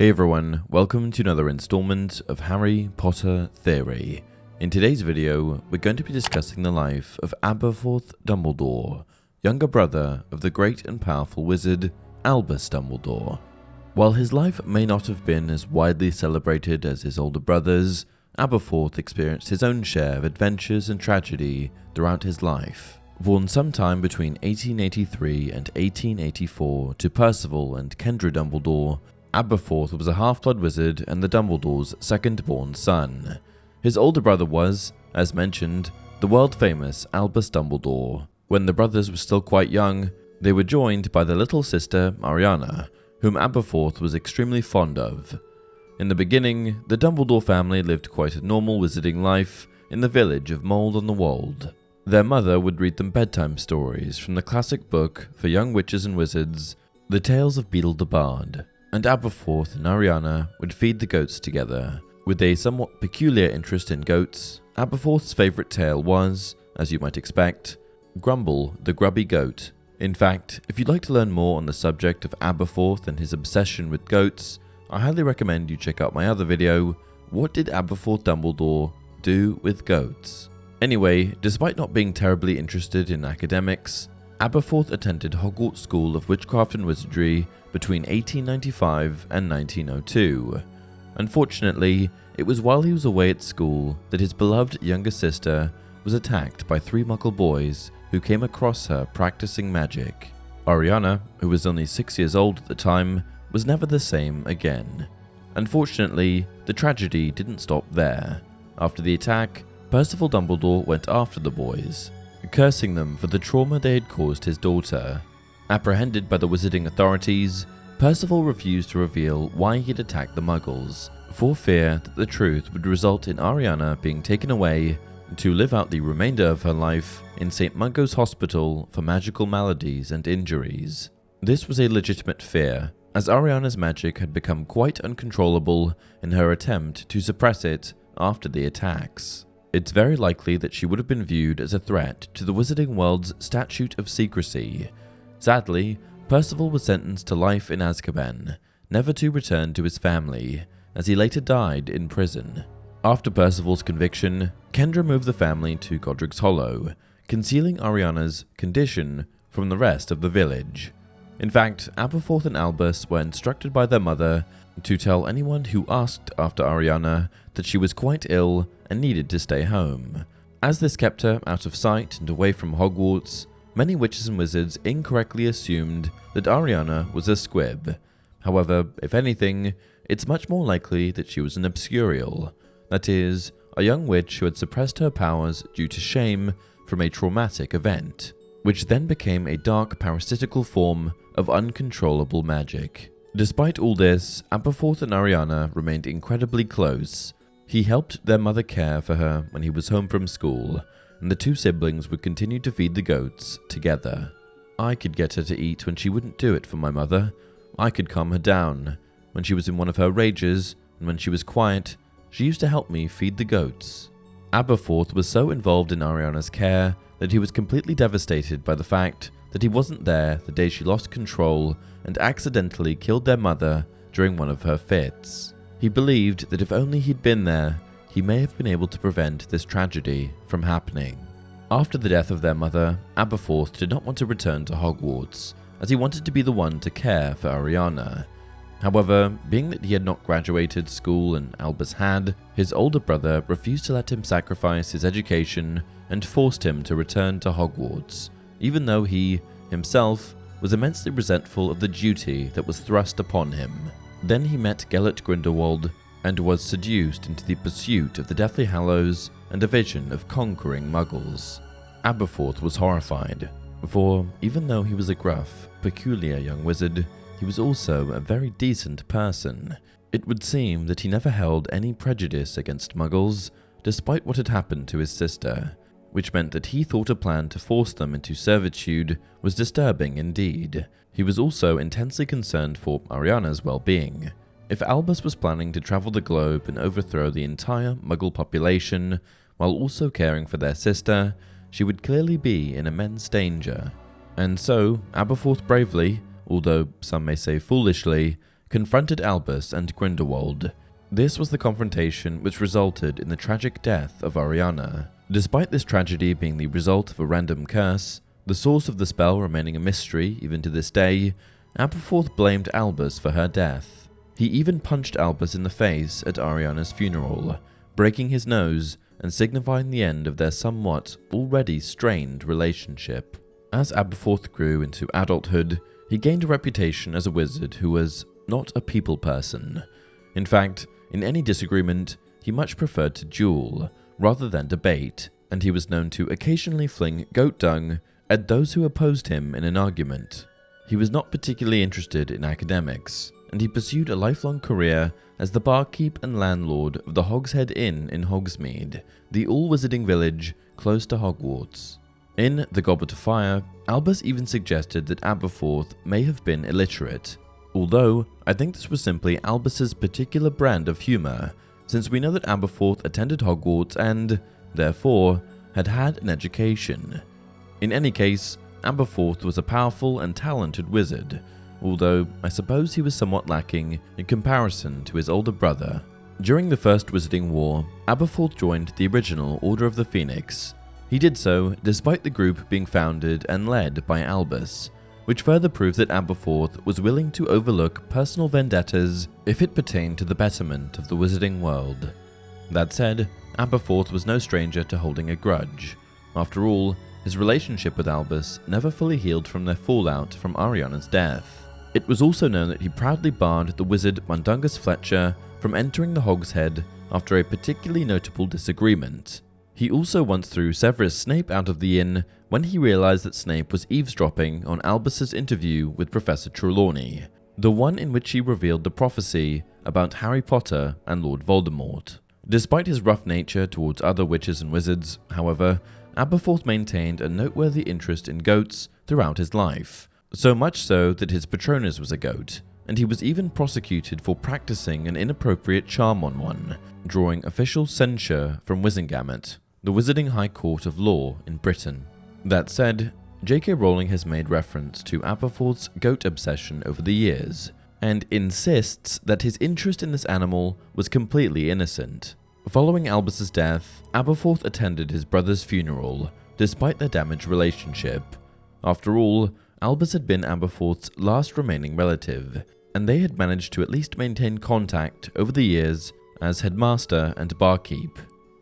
Hey everyone, welcome to another installment of Harry Potter Theory. In today's video, we're going to be discussing the life of Aberforth Dumbledore, younger brother of the great and powerful wizard Albus Dumbledore. While his life may not have been as widely celebrated as his older brother's, Aberforth experienced his own share of adventures and tragedy throughout his life. Born sometime between 1883 and 1884 to Percival and Kendra Dumbledore, Aberforth was a half-blood wizard and the Dumbledores' second-born son. His older brother was, as mentioned, the world-famous Albus Dumbledore. When the brothers were still quite young, they were joined by their little sister, Ariana, whom Aberforth was extremely fond of. In the beginning, the Dumbledore family lived quite a normal wizarding life in the village of Mold-on-the-Wold. Their mother would read them bedtime stories from the classic book for young witches and wizards, The Tales of Beedle the Bard, and Aberforth and Ariana would feed the goats together. With a somewhat peculiar interest in goats, Aberforth's favourite tale was, as you might expect, Grumble the Grubby Goat. In fact, if you'd like to learn more on the subject of Aberforth and his obsession with goats, I highly recommend you check out my other video, What Did Aberforth Dumbledore Do with Goats? Anyway, despite not being terribly interested in academics, Aberforth attended Hogwarts School of Witchcraft and Wizardry between 1895 and 1902. Unfortunately, it was while he was away at school that his beloved younger sister was attacked by three Muggle boys who came across her practicing magic. Ariana, who was only 6 years old at the time, was never the same again. Unfortunately, the tragedy didn't stop there. After the attack, Percival Dumbledore went after the boys, cursing them for the trauma they had caused his daughter. Apprehended by the wizarding authorities, Percival refused to reveal why he had attacked the Muggles, for fear that the truth would result in Ariana being taken away to live out the remainder of her life in St. Mungo's Hospital for magical maladies and injuries. This was a legitimate fear, as Ariana's magic had become quite uncontrollable in her attempt to suppress it after the attacks. It's very likely that she would have been viewed as a threat to the wizarding world's statute of secrecy. Sadly, Percival was sentenced to life in Azkaban, never to return to his family, as he later died in prison. After Percival's conviction, Kendra moved the family to Godric's Hollow, concealing Ariana's condition from the rest of the village. In fact, Aberforth and Albus were instructed by their mother to tell anyone who asked after Ariana that she was quite ill and needed to stay home. As this kept her out of sight and away from Hogwarts, many witches and wizards incorrectly assumed that Ariana was a squib. However, if anything, it's much more likely that she was an obscurial, that is, a young witch who had suppressed her powers due to shame from a traumatic event, which then became a dark parasitical form of uncontrollable magic. Despite all this, Aberforth and Ariana remained incredibly close. He helped their mother care for her when he was home from school, and the two siblings would continue to feed the goats together. I could get her to eat when she wouldn't do it for my mother. I could calm her down when she was in one of her rages, and when she was quiet, she used to help me feed the goats. Aberforth was so involved in Ariana's care that he was completely devastated by the fact that he wasn't there the day she lost control and accidentally killed their mother during one of her fits. He believed that if only he'd been there, he may have been able to prevent this tragedy from happening. After the death of their mother, Aberforth did not want to return to Hogwarts, as he wanted to be the one to care for Ariana. However, being that he had not graduated school and Albus had, his older brother refused to let him sacrifice his education and forced him to return to Hogwarts, even though he, himself, was immensely resentful of the duty that was thrust upon him. Then he met Grindelwald and was seduced into the pursuit of the Deathly Hallows and a vision of conquering Muggles. Aberforth was horrified, for even though he was a gruff, peculiar young wizard, he was also a very decent person. It would seem that he never held any prejudice against Muggles, despite what had happened to his sister, which meant that he thought a plan to force them into servitude was disturbing indeed. He was also intensely concerned for Ariana's well-being. If Albus was planning to travel the globe and overthrow the entire Muggle population, while also caring for their sister, she would clearly be in immense danger. And so, Aberforth bravely, although some may say foolishly, confronted Albus and Grindelwald. This was the confrontation which resulted in the tragic death of Ariana. Despite this tragedy being the result of a random curse, the source of the spell remaining a mystery even to this day, Aberforth blamed Albus for her death. He even punched Albus in the face at Ariana's funeral, breaking his nose and signifying the end of their somewhat already strained relationship. As Aberforth grew into adulthood, he gained a reputation as a wizard who was not a people person. In fact, in any disagreement, he much preferred to duel rather than debate, and he was known to occasionally fling goat dung at those who opposed him in an argument. He was not particularly interested in academics, and he pursued a lifelong career as the barkeep and landlord of the Hogshead Inn in Hogsmeade, the all-wizarding village close to Hogwarts. In The Goblet of Fire, Albus even suggested that Aberforth may have been illiterate, although I think this was simply Albus's particular brand of humour, since we know that Aberforth attended Hogwarts and, therefore, had an education. In any case, Aberforth was a powerful and talented wizard, although I suppose he was somewhat lacking in comparison to his older brother. During the First Wizarding War, Aberforth joined the original Order of the Phoenix. He did so despite the group being founded and led by Albus, which further proves that Aberforth was willing to overlook personal vendettas if it pertained to the betterment of the wizarding world. That said, Aberforth was no stranger to holding a grudge. After all, his relationship with Albus never fully healed from their fallout from Ariana's death. It was also known that he proudly barred the wizard Mundungus Fletcher from entering the Hogshead after a particularly notable disagreement. He also once threw Severus Snape out of the inn when he realized that Snape was eavesdropping on Albus's interview with Professor Trelawney, the one in which he revealed the prophecy about Harry Potter and Lord Voldemort. Despite his rough nature towards other witches and wizards, however, Aberforth maintained a noteworthy interest in goats throughout his life, so much so that his Patronus was a goat, and he was even prosecuted for practicing an inappropriate charm on one, drawing official censure from Wizengamot, the Wizarding High Court of Law in Britain. That said, J.K. Rowling has made reference to Aberforth's goat obsession over the years, and insists that his interest in this animal was completely innocent. Following Albus's death, Aberforth attended his brother's funeral, despite their damaged relationship. After all, Albus had been Aberforth's last remaining relative, and they had managed to at least maintain contact over the years as headmaster and barkeep.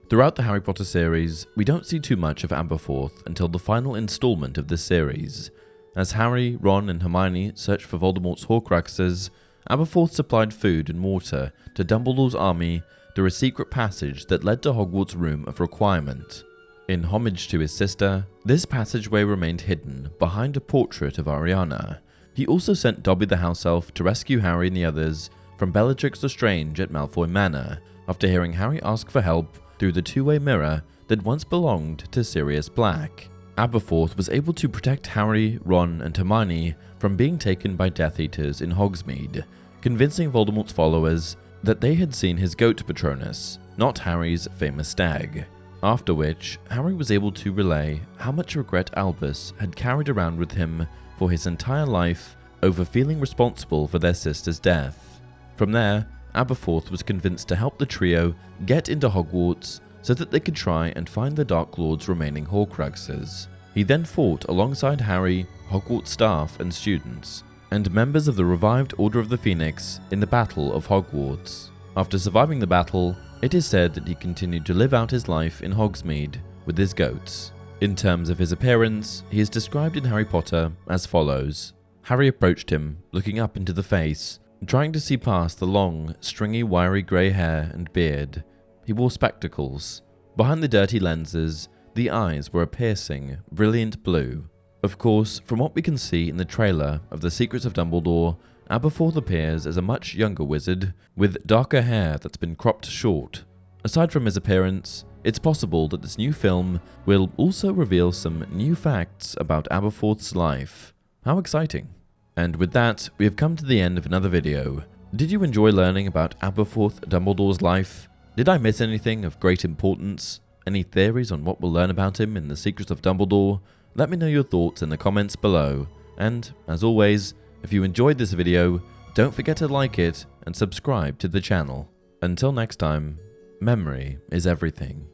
Throughout the Harry Potter series, we don't see too much of Aberforth until the final installment of this series. As Harry, Ron, and Hermione searched for Voldemort's Horcruxes, Aberforth supplied food and water to Dumbledore's army through a secret passage that led to Hogwarts' Room of Requirement. In homage to his sister, this passageway remained hidden behind a portrait of Ariana. He also sent Dobby the House Elf to rescue Harry and the others from Bellatrix Lestrange at Malfoy Manor, after hearing Harry ask for help through the two-way mirror that once belonged to Sirius Black. Aberforth was able to protect Harry, Ron, and Hermione from being taken by Death Eaters in Hogsmeade, convincing Voldemort's followers that they had seen his goat Patronus, not Harry's famous stag. After which, Harry was able to relay how much regret Albus had carried around with him for his entire life over feeling responsible for their sister's death. From there, Aberforth was convinced to help the trio get into Hogwarts so that they could try and find the Dark Lord's remaining Horcruxes. He then fought alongside Harry, Hogwarts staff and students, and members of the revived Order of the Phoenix in the Battle of Hogwarts. After surviving the battle, it is said that he continued to live out his life in Hogsmeade with his goats. In terms of his appearance, he is described in Harry Potter as follows. Harry approached him, looking up into the face, trying to see past the long, stringy, wiry grey hair and beard. He wore spectacles. Behind the dirty lenses, the eyes were a piercing, brilliant blue. Of course, from what we can see in the trailer of The Secrets of Dumbledore, Aberforth appears as a much younger wizard, with darker hair that's been cropped short. Aside from his appearance, it's possible that this new film will also reveal some new facts about Aberforth's life. How exciting! And with that, we have come to the end of another video. Did you enjoy learning about Aberforth Dumbledore's life? Did I miss anything of great importance? Any theories on what we'll learn about him in The Secrets of Dumbledore? Let me know your thoughts in the comments below. And, as always, if you enjoyed this video, Don't forget to like it and subscribe to the channel. Until next time, memory is everything.